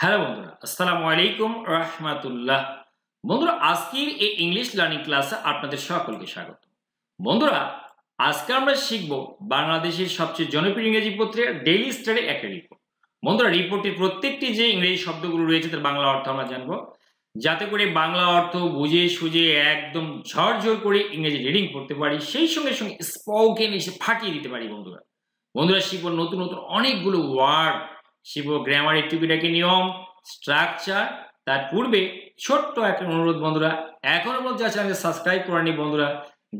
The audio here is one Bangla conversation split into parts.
হ্যালো বন্ধুরা, আসসালামু আলাইকুম রাহমাতুল্লাহ। বন্ধুরা, আজকের এই ইংলিশ লার্নিং ক্লাসে আপনাদের সকলকে স্বাগত। বন্ধুরা, আজকে আমরা শিখব বাংলাদেশের সবচেয়ে জনপ্রিয় ইংরেজি পত্রিকা ডেইলি স্টারে একটা রিপোর্ট। বন্ধুরা, রিপোর্টের প্রত্যেকটি যে ইংরেজি শব্দগুলো রয়েছে তার বাংলা অর্থ আমরা জানবো, যাতে করে বাংলা অর্থ বুঝে সুঝে একদম ঝরঝর করে ইংরেজি রিডিং করতে পারি, সেই সঙ্গে সঙ্গে স্পোকেন এসে ফাটিয়ে দিতে পারি। বন্ধুরা বন্ধুরা শিখব নতুন নতুন অনেকগুলো ওয়ার্ড, শিখব গ্রামারের টুকিটাকি নিয়ম, স্ট্রাকচার। তার পূর্বে ছোট্ট একটা অনুরোধ বন্ধুরা, এখনো পর্যন্ত যারা চ্যানেলকে সাবস্ক্রাইব করেনি বন্ধুরা,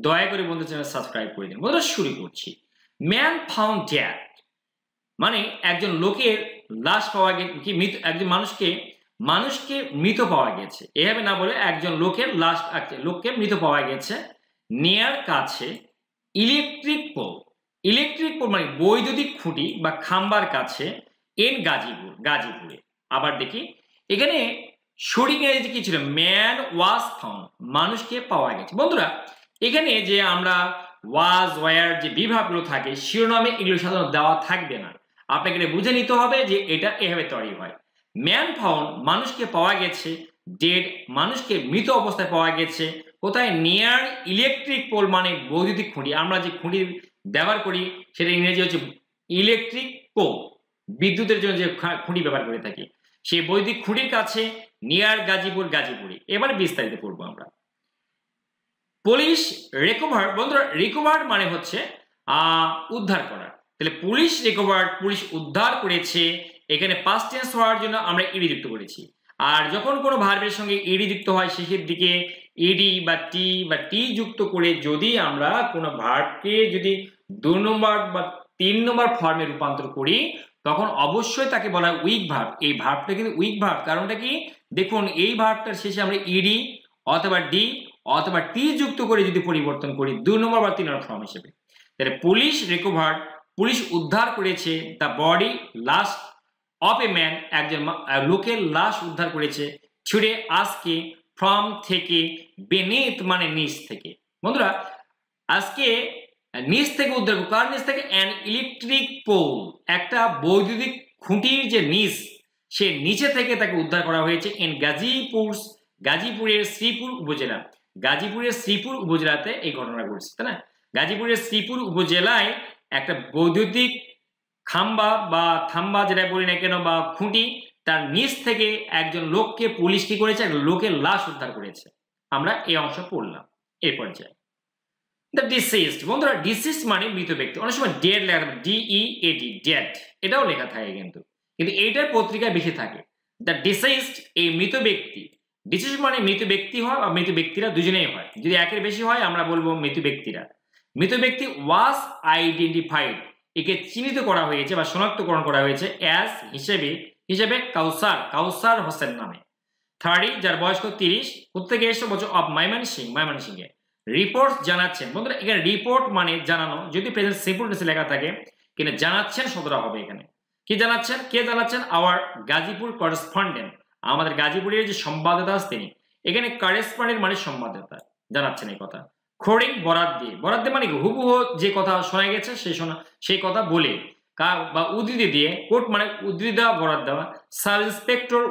দয়া করে বন্ধু চ্যানেল সাবস্ক্রাইব করে দিন। বন্ধুরা শুরু করছি। ম্যান ফাউন্ড ডেড মানে একজন লোকের লাশ পাওয়া গেছে, কি মৃত, একজন মানুষকে মৃত পাওয়া গেছে, এভাবে না বলে একজন লোকের লাশ, লোককে মৃত পাওয়া গেছে নিয়ার কাছে ইলেকট্রিক পোল মানে বৈদ্যুতিক খুঁটি বা খাম্বার কাছে এন গাজীপুরে। আবার দেখি এখানে সঠিক ইংরেজি কি ছিল, ম্যান ওয়াজ ফাউন্ড, মানুষকে পাওয়া গেছে। বন্ধুরা এখানে যে আমরা ওয়াজ ওয়ার যে বিভাগগুলো থাকে শিরোনামে এগুলো সাধারণত দেওয়া থাকবে না, আপনাকে এটা বুঝে নিতে হবে যে এটা এভাবে তৈরি হয়। ম্যান ফাউন্ড মানুষকে পাওয়া গেছে, ডেড মানুষকে মৃত অবস্থায় পাওয়া গেছে কোথায়, নিয়ার ইলেকট্রিক পোল মানে বৈদ্যুতিক খুঁটি, আমরা যে খুঁটি ব্যবহার করি সেটা ইংরেজি হচ্ছে ইলেকট্রিক পোল, বিদ্যুতের জন্য যে খুঁটি ব্যবহার করে থাকি সেই বৈদ্যুতিক খুঁটির কাছে নিয়ার গাজীপুরে। এবারে বিস্তারিত পড়বো আমরা। পুলিশ রিকভার, বন্ধুরা রিকভার মানে হচ্ছে উদ্ধার করা, তাহলে পুলিশ রিকভার পুলিশ উদ্ধার করেছে, এখানে পাস্ট টেন্স হওয়ার জন্য আমরা ইডি যুক্ত করেছি। আর যখন কোনো ভার্বের সঙ্গে ইডি যুক্ত হয় শেষের দিকে ইডি বা টি যুক্ত করে যদি আমরা কোনো ভার্বকে যদি 2 নম্বর বা 3 নম্বর ফর্মে রূপান্তর করি তখন অবশ্যই তাকে বলা হয় উইক ভার্ব। এই ভার্বটা কিন্তু উইক ভার্ব, কারণটা কি দেখুন, এই ভার্বটার শেষে আমরা ইডি অথবা ডি অথবা টি যুক্ত করে যদি পরিবর্তন করি 2 নম্বর বা 3 নম্বর ফর্ম হিসেবে, তাহলে পুলিশ রিকভার পুলিশ উদ্ধার করেছে দ্য বডি লাশ অফ এ ম্যান, একজন লোকের লাশ উদ্ধার করেছে, ছুড়ে আজকে ফ্রম থেকে, বেনিথ মানে নিচ থেকে। বন্ধুরা আজকে নিচ থেকে উদ্ধার, কার নিচ থেকে, অ্যান ইলেকট্রিক পোল, একটা বৈদ্যুতিক খুঁটির যে নিচ সে নিচে থেকে তাকে উদ্ধার করা হয়েছে ইন গাজীপুরের শ্রীপুর উপজেলাতে এই ঘটনা ঘটছে, তাই না? গাজীপুরের শ্রীপুর উপজেলায় একটা বৈদ্যুতিক থাম্বা যেটা বলি না কেন বা খুঁটি, তার নিচ থেকে একজন লোককে পুলিশ কি করেছে, এক লোকের লাশ উদ্ধার করেছে। আমরা এই অংশ পড়লাম। এই পর্যায়ে দ্য ডিসিজড, বন্ধুরা ডিসিজড মানে মৃত ব্যক্তি, অনেক সময় ডেড লেখা থাকে, DEAD ডেড, এটাও লেখা থাকে কিন্তু এইটার পত্রিকায় বেশি থাকে। দ্য ডিসিজড এই মৃত ব্যক্তি, ডিসিজ মানে মৃত ব্যক্তি হয় বা মৃত ব্যক্তিরা দুজনেই হয়, যদি একের বেশি হয় আমরা বলবো মৃত ব্যক্তিরা। মৃত ব্যক্তি ওয়াজ আইডেন্টিফাইড, একে চিহ্নিত করা হয়েছে বা শনাক্তকরণ করা হয়েছে অ্যাজ হিসেবে কাউসার হোসেন নামে, 30 যার বয়স 30, প্রত্যেকে এসে বলছে অফ ময়মনসিংহে। রিপোর্ট জানাচ্ছেন, বন্ধুরা এখানে রিপোর্ট মানে জানানো, যদি প্রেজেন্ট সিম্পল টেন্সে লেখা থাকে কিন্তু জানাচ্ছেন শব্দটা হবে এখানে। কি জানাচ্ছেন, কে জানাচ্ছেন, আওয়ার গাজীপুর করেসপন্ডেন্ট, আমাদের গাজীপুরের যে সংবাদদাতা আছে তিনি, এখানে করেসপন্ডেন্ট মানে সংবাদদাতা জানাচ্ছেন এই কথা। খোড়িং বরাদ দিয়ে মানে হুবহু যে কথা শোনা গেছে সেই কথা বলে বা উদ্ধৃতি দিয়ে, কোট মানে উদ্ধৃতি দেওয়া, বরাদ দেওয়া। Sub inspector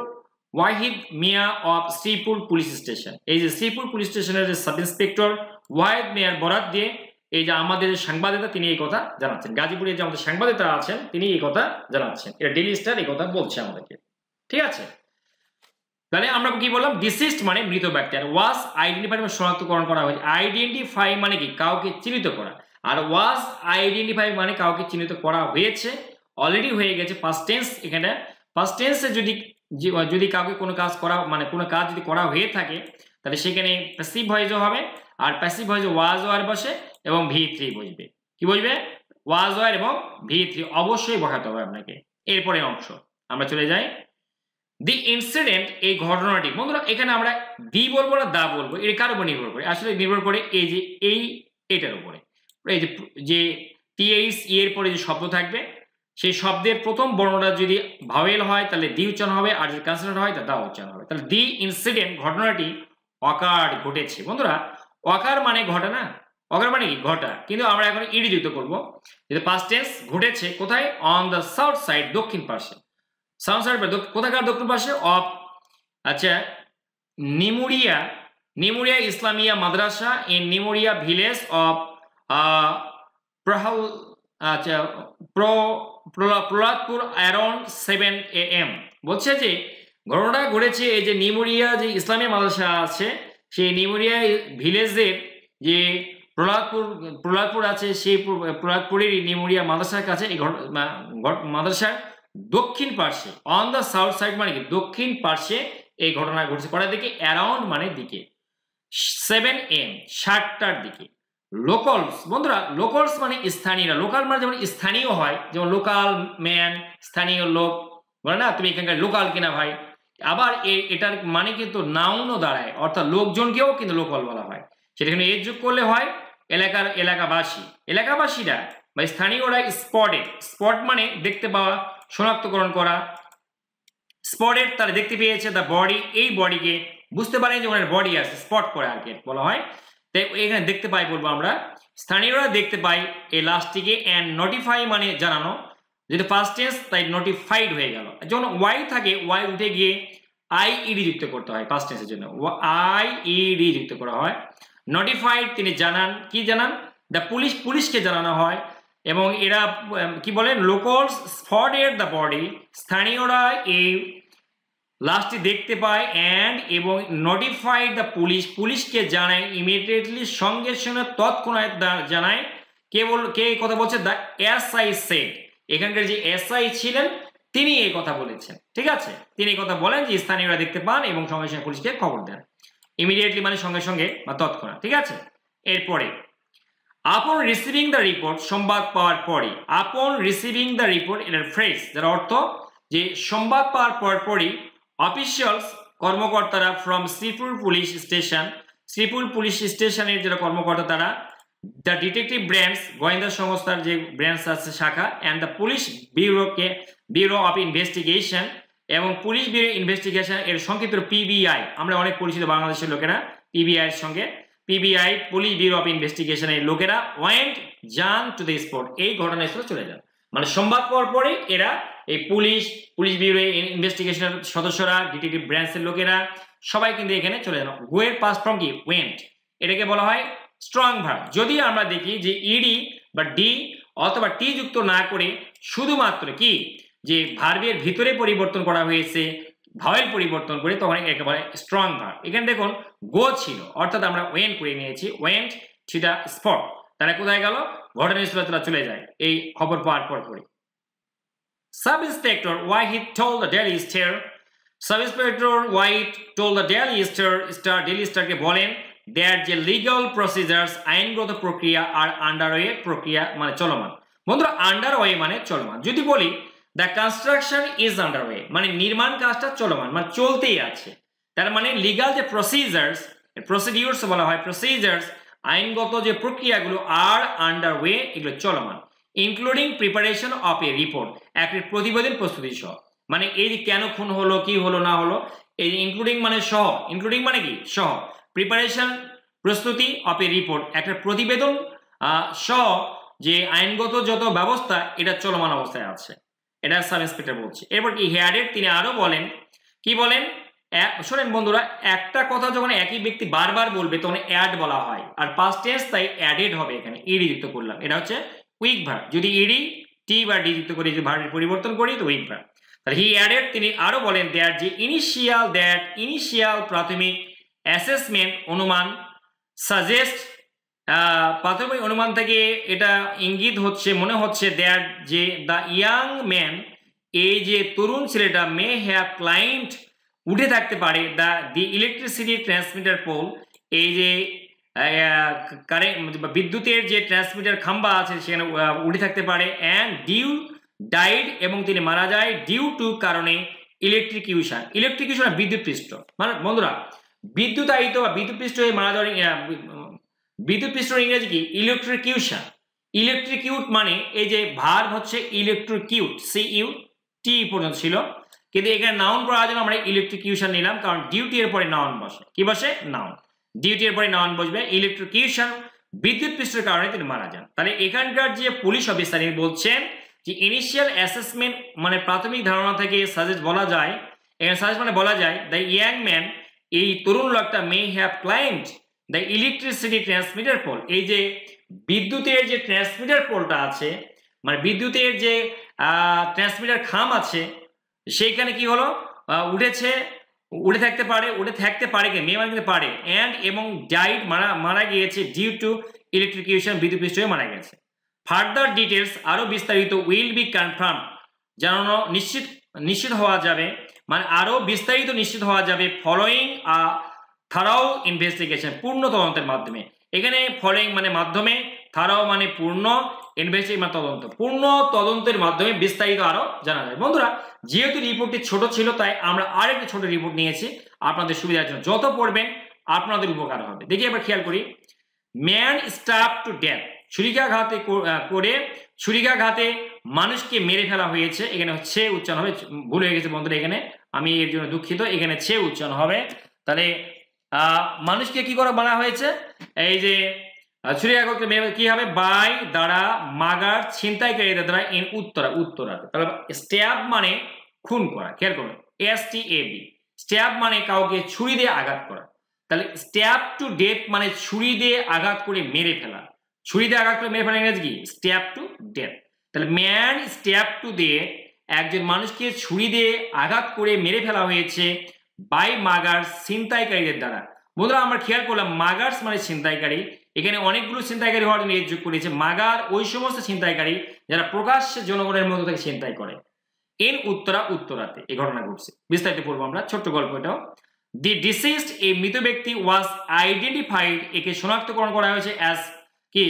Wahid Mia of Sreepur police station, এই যে শ্রীপুর পুলিশ স্টেশনের যে সাব ইন্সপেক্টর ওয়াহিদ মিয়ার বরাদ দিয়ে এই যে আমাদের সাংবাদিকতা তিনি এই কথা জানাচ্ছেন, গাজীপুরে যে আমাদের সাংবাদিকতা আছেন তিনি এই কথা জানাচ্ছেন, এটা ডেইলি স্টার এই কথা বলছে আমাদেরকে। ঠিক আছে, তাহলে আমরা কি বললাম, ডিসিজড মানে মৃত ব্যক্তি, আর ওয়াজ আইডেন্টিফাইড মানে শনাক্তকরণ করা হয়েছে। আইডেন্টিফাই মানে কি কাউকে চিহ্নিত করা, আর ওয়াজ আইডেন্টিফাই মানে কাউকে চিহ্নিত করা হয়েছে, অলরেডি হয়ে গেছে পাস্ট টেন্স। এখানে পাস্ট টেন্সে যদি কাউকে কোনো কাজ করা মানে কোনো কাজ যদি করা হয়ে থাকে তাহলে সেখানে প্যাসিভ ভয়েসও হবে, আর প্যাসিভ ভয়েসে ওয়াজ ওয়ার বসে এবং V3 বসবে। কি বসবে, ওয়াজ ওয়ার এবং V3 অবশ্যই বসাতে হবে আপনাকে। এরপরে অংশ আমরা চলে যাই। দি ইনসিডেন্ট এই ঘটনাটি, বন্ধুরা এখানে আমরা দি বলবো না দা বলবো, এর কার উপর নির্ভর করে, আসলে নির্ভর করে এই যে এইটার উপরে, এই যে TH এর পরে যে শব্দ থাকবে সেই শব্দের প্রথম বর্ণটা যদি ভাওয়েল হয় তাহলে দি উচ্চারণ হবে, আর যদি কনসোনেন্ট হয় তাহলে দা উচ্চারণ হবে। তাহলে দি ইনসিডেন্ট ঘটনাটি অকার ঘটেছে। বন্ধুরা অকার মানে ঘটে না, অকার মানে কি ঘটা, কিন্তু আমরা এখন ইডি যুক্ত করবো। যদি পাস্ট টেন্স ঘটেছে কোথায়, অন দ্য সাউথ সাইড দক্ষিণ পার্শ্বে, সাউথ সাইড কোথাকার দক্ষিণ পাশে অফ, আচ্ছা, নিমুরিয়া ইসলামিয়া মাদ্রাসা ইন নিমুরিয়া ভিলেজ অফ প্রহল, আচ্ছা, প্রহ্লাদপুর অ্যারাউন্ড 7 AM। বলছে যে ঘটনাটা ঘটেছে এই যে নিমুরিয়া যে ইসলামী মাদ্রাসা আছে সেই নিমুরিয়া ভিলেজের যে প্রহ্লাদপুর আছে সেই প্রহ্লাদপুরের নিমুরিয়া মাদ্রাসার কাছে এই মাদ্রাসার দক্ষিণ পার্শ্বে, অন দ্য সাউথ সাইড মানে কি দক্ষিণ পার্শ্বে এই ঘটনা ঘটছে। কটার দিকে? অ্যারাউন্ড মানে দিকে, 7 AM 7টার দিকে। লোকালস, বন্ধুরা লোকালস মানে স্থানীয়রা, লোকাল মানে যেমন স্থানীয় হয়, যেমন লোকাল ম্যান, স্থানীয় লোক বলে না তুমি এখানকার লোকাল কিনা ভাই। আবার এটার মানে কিন্তু নাউনও দাঁড়ায়, অর্থাৎ লোকজনকেও কিন্তু লোকাল বলা হয়। সেটা কিন্তু এর যোগ করলে হয় এলাকাবাসীরা বা স্থানীয়রা স্পট মানে দেখতে পাওয়া, শনাক্তকরণ করা। স্পটেড তারা দেখতে পেয়েছে দ্য বডি, এই বডিকে বুঝতে পারেন যে ওনার বডি আছে, স্পট করে আর কি বলা হয়। তাই এখানে দেখতে পাই বলবো আমরা, স্থানীয়রা দেখতে পাই এই লাস্টটিকে। অ্যান্ড নোটিফাই মানে জানানো, যেহেতু ফার্স্ট টেন্স তাই নোটিফাইড হয়ে গেল। যখন ওয়াই থাকে ওয়াই উঠে গিয়ে আইইডি যুক্ত করতে হয় ফার্স্ট টেন্সের জন্য, আইইডি যুক্ত করা হয়। নোটিফাইড তিনি জানান, কি জানান? দ্য পুলিশকে জানানো হয়। এবং এরা কি বলেন? লোকালস স্পটেড দ্য বডি, স্থানীয়রা এই লাস্টটি দেখতে পায় অ্যান্ড এবং নোটিফাইড দ্য পুলিশকে জানায় ইমিডিয়েটলি, সঙ্গে সঙ্গে তৎক্ষণাৎ জানায়। কে কথা বলছে? দ্য এসআই সেড, এখানকার যে এসআই ছিলেন তিনি এই কথা বলেছেন, ঠিক আছে? তিনি এই কথা বলেন যে স্থানীয়রা দেখতে পান এবং সঙ্গে সঙ্গে পুলিশকে খবর দেন। ইমিডিয়েটলি মানে সঙ্গে সঙ্গে বা তৎক্ষণাৎ, ঠিক আছে? এরপরে আপন রিসিভিং দ্য রিপোর্ট, সংবাদ পাওয়ার পরে, আপন রিসিভিং দ্য রিপোর্ট এর ফ্রেজ, যার অর্থ যে সংবাদ পাওয়ার পরপরই অফিসিয়ালস কর্মকর্তারা ফ্রম শ্রীপুর পুলিশ স্টেশনের যারা কর্মকর্তা তারা, দ্য ডিটেকটিভ ব্রাঞ্চ গোয়েন্দা সংস্থার যে ব্রাঞ্চ আছে শাখা, and the police bureau of investigation এবং পুলিশ ব্যুরো ইনভেস্টিগেশন এর সংক্ষিপ্ত পিবিআই, আমরা অনেক পরিচিত বাংলাদেশের লোকেরা পিবিআই এর সঙ্গে, পিবিআই পুলিশ ব্যুরো অফ ইনভেস্টিগেশনের লোকেরা ওয়েন্ট যান টু দ্য স্পট, এই ঘটনাস্থলে চলে যান। মানে সংবাদ পাওয়ার পরে এরা এই পুলিশ ব্যুরো ইনভেস্টিগেশনের সদস্যরা, ডিটেকটিভ ব্রাঞ্চের লোকেরা সবাই কিন্তু এখানে চলে যান। গো এর পাস্ট ফর্ম কি? ওয়েন্ট। এটাকে বলা হয় স্ট্রং ভার্ব। যদি আমরা দেখি যে ইডি বা ডি অথবা টি যুক্ত না করে শুধুমাত্র কি যে ভার্বের ভিতরে পরিবর্তন করা হয়েছে, ভাওয়েল পরিবর্তন করে, তখন একেবারে স্ট্রং ভার্ব। এখানে দেখুন গো ছিল, অর্থাৎ আমরা ওয়েন্ট করে নিয়েছি, ওয়েন্ট টু দ্য স্পট। তারা কোথায় গেল? ঘটনাস্থলে তারা চলে যায় এই খবর পাওয়ার পরে। Sub inspector Wahid told the Daily Star, sub inspector Wahid told the Daily স্টারকে বলেন দ্যাট যে লিগাল প্রসিজার্স, আইনগত প্রক্রিয়া আর আন্ডারওয়ে, প্রক্রিয়া মানে চলমান। বন্ধুরা আন্ডারওয়ে মানে চলমান। যদি বলি দ্য কনস্ট্রাকশন ইজ আন্ডারওয়ে মানে নির্মাণ কাজটা চলমান মানে চলতেই আছে, তার মানে লিগাল যে প্রসিডিউরস বলা হয়, প্রসিজার্স আইনগত যে প্রক্রিয়াগুলো আর আন্ডারওয়ে, এগুলো চলমান। Including preparation of A report, একটি প্রতিবেদন প্রস্তুতি সহ। মানে এই কেন খুন হলো, কি হলো না হলো, এই ইনক্লুডিং মানে সহ, ইনক্লুডিং মানে কি সহ, প্রিপারেশন প্রস্তুতি অফ এ রিপোর্ট একটা প্রতিবেদন সহ যে আইনগত যত ব্যবস্থা এটা চলমান অবস্থায় আছে, এটা সাব ইন্সপেক্টর বলছে। এরপর কি হেয়ারেড তিনি আরো বলেন, কি বলেন? শোনেন বন্ধুরা, একটা কথা যখন একই ব্যক্তি বারবার বলবে তখন অ্যাড বলা হয়, আর পাস্ট টেন্স তাই অ্যাডেড হবে, এখানে ইডি যুক্ত করলাম, এটা হচ্ছে উইক ভার্ব। যদি ইডি টি বা ডি যুক্ত করে যদি ভার্বের পরিবর্তন করি তো উইক ভার্ব। তাহলে হি অ্যাডেড তিনি আরো বলেন দ্যাট যে ইনিশিয়াল প্রাথমিক অ্যাসেসমেন্ট অনুমান সাজেস্ট, প্রাথমিক অনুমান থেকে এটা ইঙ্গিত হচ্ছে, মনে হচ্ছে দ্যাট যে দ্য ইয়াং ম্যান, এই যে তরুণ ছেলেটা, মে হ্যাভ ক্লাইম্বড উঠে থাকতে পারে দি ইলেকট্রিসিটি ট্রান্সমিটার পোল, এই যে কারেন্ট বিদ্যুতের যে ট্রান্সমিটার খাম্বা আছে সেখানে উঠে থাকতে পারে। অ্যান্ড ডাইড এবং তিনি মারা যায় ডিউ টু কারণে ইলেকট্রিকিউশন বিদ্যুৎ পৃষ্ঠ, মানে বন্ধুরা বিদ্যুতায়িত বা বিদ্যুৎ পৃষ্ঠ হয়ে মারা যাওয়ার বিদ্যুৎ পৃষ্ঠের ইংরেজি কি? ইলেকট্রিকিউট মানে এই যে ভার্ব হচ্ছে ইলেকট্রিকিউট, CUT পর্যন্ত ছিল, কিন্তু এখানে নাউন করার জন্য আমরা ইলেকট্রিকিউশন নিলাম, কারণ ডিউটি এর পরে নাউন বসে। কি বসে? নাউন। ডিউটি এর পরে নাউন বসবে। ইলেকট্রিকিউশন বিদ্যুৎ পৃষ্ঠের কারণে তিনি মারা যান। তাহলে এখানকার যে পুলিশ অফিসার বলছেন যে ইনিশিয়াল অ্যাসেসমেন্ট মানে প্রাথমিক ধারণা থেকে সাজেস্ট বলা যায়, এখানে সাজেস্ট মানে বলা যায় দ্য ইয়াং ম্যান, এই তরুণ লোকটা may have climbed the electricity transmitter pole, এই যে বিদ্যুতের যে ট্রান্সমিটার পোলটা আছে, মানে বিদ্যুতের যে ট্রান্সমিটার খাম আছে, সেইখানে কি হলো উঠে থাকতে পারে কি মেয়ে মানে পারে, অ্যান্ড এবং ডাইড মারা গিয়েছে ডিউ টু ইলেকট্রিকিউশন, বিদ্যুৎ পৃষ্ঠ হয়ে মারা গেছে। ফার্দার ডিটেলস আরো বিস্তারিত উইল বি কনফার্ম, জানানো নিশ্চিত হওয়া যাবে, মানে আরো বিস্তারিত নিশ্চিত হওয়া যাবে ফলোয়িং থারাও ইনভেস্টিগেশন, পূর্ণ তদন্তের মাধ্যমে। এখানে ফলোয়িং মানে মাধ্যমে, থারাও মানে পূর্ণ, ইনভেস্টিগেশন মানে তদন্ত, পূর্ণ তদন্তের মাধ্যমে বিস্তারিত আরো জানা যায়। বন্ধুরা যেহেতু রিপোর্টটি ছোট ছিল তাই আমরা আরেকটি ছোট রিপোর্ট নিয়েছি আপনাদের সুবিধার জন্য, যত পড়বেন আপনাদের উপকার হবে। দেখি এবার খেয়াল করি। ম্যান স্টাফ টু ডেথ, ছুরিকাঘাতে মানুষকে মেরে ফেলা হয়েছে। এখানে হচ্ছে উচ্চারণ হবে, ভুল হয়ে গেছে বন্ধুরা, এখানে আমি এর জন্য দুঃখিত, এখানে ছে উচ্চারণ হবে। তাহলে মানুষকে কি করে মারা হয়েছে, এই যে ছুরিকাঘাতে কি হবে, বাই দ্বারা, মাগার ছিনতাইকারীদের দ্বারা, ইন উত্তরাতে। তাহলে স্ট্যাব মানে খুন করা, খেয়াল করুন STAB, স্ট্যাব মানে কাউকে ছুরি দিয়ে আঘাত করা। তাহলে স্ট্যাব টু ডেথ মানে ছুরি দিয়ে আঘাত করে মেরে ফেলা, ছুরি দিয়ে আঘাত করে মেরে ফেলা ইংরেজি কি, স্ট্যাব টু ডেথ। তাহলে ম্যান স্ট্যাব টু ডেথ, একজন মানুষকে ছুরি দিয়ে আঘাত করে মেরে ফেলা হয়েছে বাই মাগার্স, ছিনতাইকারীদের দ্বারা। বন্ধুরা আমরা খেয়াল করলাম মাগার্স মানে ছিনতাইকারী, এখানে অনেকগুলো ছিনতাইকারী হওয়ার জন্য যোগ করেছে। মাগার ওই সমস্ত ছিনতাইকারী যারা প্রকাশ্যে জনগণের মধ্যে থেকে ছিনতাই করে। ইন উত্তরাতে এই ঘটনা ঘটছে, বিস্তারিত পড়বো আমরা, ছোট্ট গল্প এটাও। দি ডিসিজড, এই মৃত ব্যক্তি, ওয়াজ আইডেন্টিফাইড, একে শনাক্তকরণ করা হয়েছে অ্যাজ কি,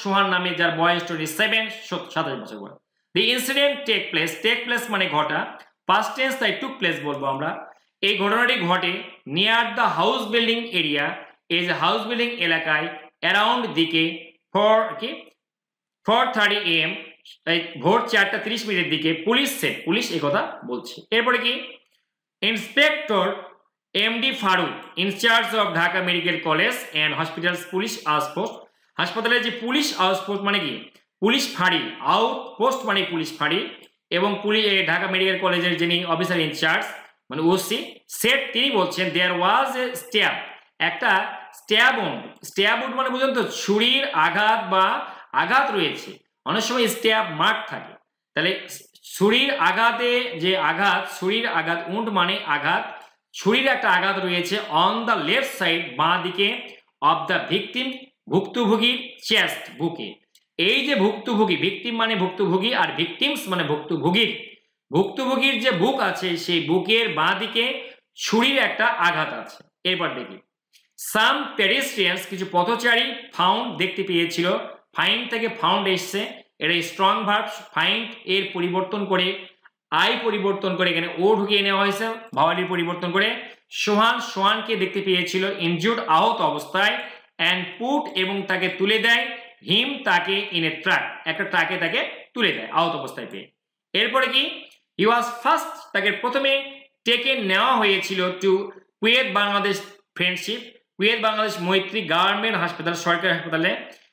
সোহান নামে, যার বয়স 27 বছর বয়স। দি ইনসিডেন্ট টেক প্লেস মানে ঘটা, পাস্ট টেন্স তাই টুক প্লেস বলবো আমরা। এই ঘটনাটি ঘটে near the house building area, এই যে হাউস বিল্ডিং এলাকায়, অ্যারাউন্ড দিকে, 4:30 AM, ভোর 4:30 দিকে, পুলিশ এই কথা বলছে। এরপরে কি, inspector MD Faruk, incharge of Dhaka medical college and hospitals police outpost, হাসপাতালের যে পুলিশ আউটপোস্ট মানে কি, পুলিশ ফাঁড়ি, আউটপোস্ট মানে পুলিশ ফাঁড়ি, এবং ঢাকা মেডিকেল কলেজের যিনি অফিসার ইনচার্জ মানে OC সেট, তিনি বলছেন দেয়ার ওয়াজ এ স্ট্যাব, একটা স্ট্যাব উড মানে বুঝলেন তো, ছুরির আঘাত বা আঘাত রয়েছে, অনেক সময় স্ট্যাব মার্ক থাকে। তাহলে ছুরির আঘাতে যে আঘাত, ছুরির আঘাত, উন্ড মানে আঘাত, ছুরির একটা আঘাত রয়েছে অন দ্য লেফট সাইড, বাঁ দিকে, অফ দ্য ভিকটিম, ভুক্তভোগীর চেস্ট, বুকে। এই যে ভুক্তভোগী, ভিকটিম মানে ভুক্তভোগী, আর ভিকটিমস মানে ভুক্তভোগীর যে বুক আছে, সেই বুকের বাঁ দিকে ছুরির একটা আঘাত আছে। এরপর দেখি, সাম পেডেস্ট্রিয়ানস, কিছু পথচারী, ফাউন্ড দেখতে পেয়েছিল, ফাইন্ড থেকে ফাউন্ড এসছে, এটা স্ট্রং ভার্ব, ফাইন্ড এর পরিবর্তন করে এখানে ও ঢুকিয়ে নেওয়া হয়েছে, ভাওয়ালির পরিবর্তন করে। সোহানকে দেখতে পেয়েছিল, ইনজুর্ড আহত অবস্থায়, অ্যান্ড পুট এবং তাকে তুলে দেয়, হিম তাকে, ইন এ ট্রাক একটা ট্রাকে তাকে তুলে দেয় আহত অবস্থায় পেয়ে। এরপরে কি, হি ওয়াজ ফার্স্ট, তাকে প্রথমে টেকেন নেওয়া হয়েছিল to Kuwait Bangladesh friendship, Kuwait Bangladesh Maitree government হাসপাতাল, সরকারি হাসপাতালে,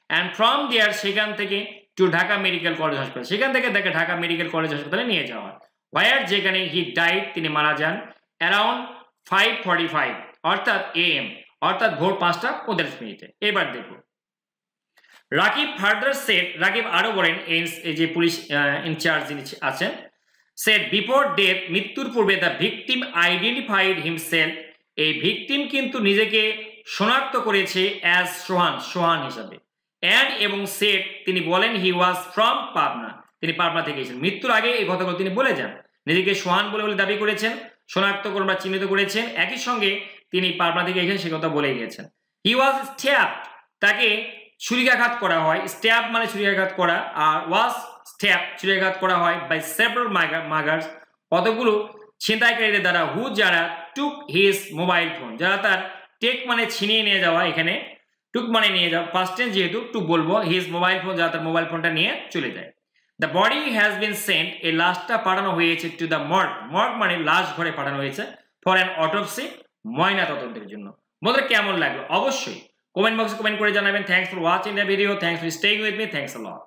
অ্যান্ড ফ্রম দেয়ার, সেখান থেকে, টু ঢাকা মেডিকেল কলেজ হাসপাতাল, সেখান থেকে তাকে ঢাকা মেডিকেল কলেজ হাসপাতালে নিয়ে যাওয়া হয়। হোয়ার, যেখানে, হি ডাইড, তিনি মারা যান, অ্যারাউন্ড 5:45 অর্থাৎ AM, অর্থাৎ ভোর 5:45। এবার দেখো রাকিব ফার্দার সেট, রাকিব আরো বলেন, এই যে পুলিশ ইনচার্জ যিনি আছেন, সেট বিফোর ডেথ, মৃত্যুর পূর্বে, দ্য ভিকটিম আইডেন্টিফাইড হিমসেলফ, এই ভিকটিম কিন্তু নিজেকে শনাক্ত করেছে অ্যাজ সোহান হিসাবে, অ্যান্ড এবং সেট তিনি বলেন, হি ওয়াজ ফ্রম পাবনা, তিনি পাবনা থেকে এসেছেন। মৃত্যুর আগে এই কথাগুলো তিনি বলে যান, নিজেকে সোহান বলে দাবি করেছেন, শনাক্তকরণ বা চিহ্নিত করেছেন, একই সঙ্গে তিনি পাবনা থেকে এসেছেন সে কথা বলে গিয়েছেন। হি ওয়াজ স্ট্যাবড, তাকে ছুরিকাঘাত করা হয়, স্ট্যাব মানে ছুরিকাঘাত করা, আর ওয়াজ স্ট্যাব ছুরিকাঘাত করা হয় বাই সেভারাল মাগার্স, কতগুলো ছিনতাইকারীদের দ্বারা, হু যারা, টুক হিজ মোবাইল ফোন, যারা তার, টেক মানে ছিনিয়ে নিয়ে যাওয়া, এখানে টুক মানে নিয়ে যাওয়া, ফার্স্ট টেন্স যেহেতু টুক বলবো, হিজ মোবাইল ফোন, যারা তার মোবাইল ফোনটা নিয়ে চলে যায়। The body has been sent, এই লাশটা পাঠানো হয়েছে টু দ্য মর্গ, মানে লাশ ঘরে পাঠানো হয়েছে, ফর অ্যান অটোপসি, ময়না তদন্তের জন্য। বন্ধুরা কেমন লাগলো অবশ্যই কমেন্ট বক্সে কমেন্ট করে জানাবেন। Thanks for watching the video, thanks for staying with me, thanks a lot.